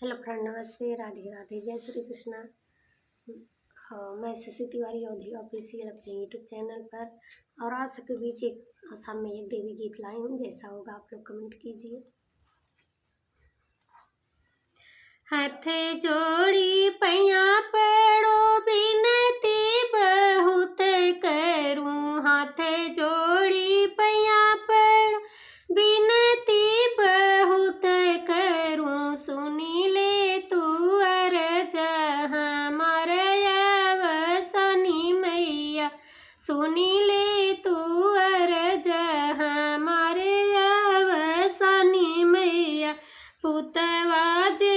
Hello friend, नमस्ते, राधे राधे, जय श्री कृष्णा। हाँ, मैं शशि तिवारी अवधी ऑफिशियल अपने यूट्यूब चैनल पर और आज सबके बीच एक आसाम में एक देवी गीत लाई हूँ। जैसा होगा आप लोग कमेंट कीजिए। हाथ जोड़ी पैया पड़ो बिनती बहुत करूँ, हाथ जोड़ी पैया पड़ो बिनती बहुत करूँ, सुनी ले तू अरज हमार अवसनी मैया, सुनी ले तू अरज हमार अवसनी मैया। पुतवा जे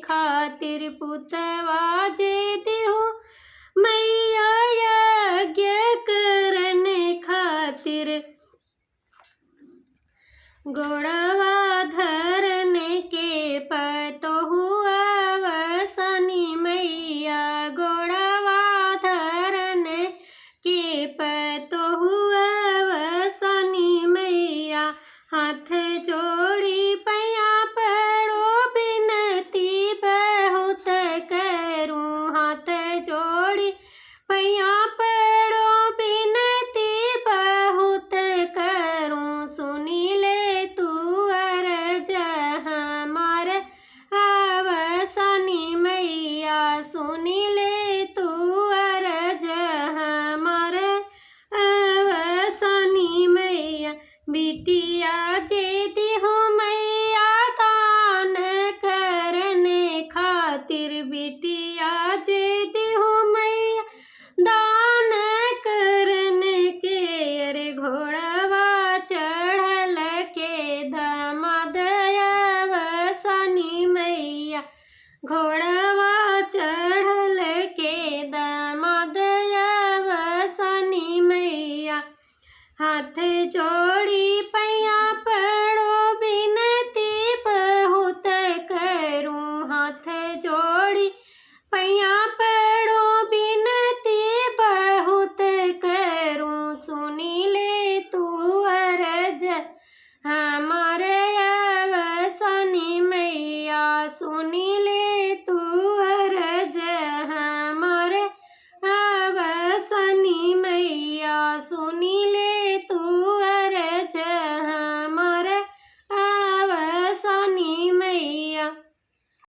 खातिर पुतवा जे देहु मैया यज्ञ करने खातिर, गोड़वा धरने के पतोहु अवसनी मैया, गोड़वा धरने के पतोहु अवसनी मैया। हाथ जोड़ी पैया पड़ो बिनती बहुत करूँ, हाथ जोड़ी पैया पड़ो बिनती बहुत करूँ, सुनी ले तू अरज हमार अवसनी मैया, सुनी ले तू अरज हमार अवसनी मैया। बिटिया जे देहु मैया दान करने खातिर, बिटिया जे देहु मैया दान करने के, अरे घोड़वा चढ़ल के धमद अवसनी मैया, घोड़वा चढ़ल के दमद अवसनी मैया। हाथ जोड़ी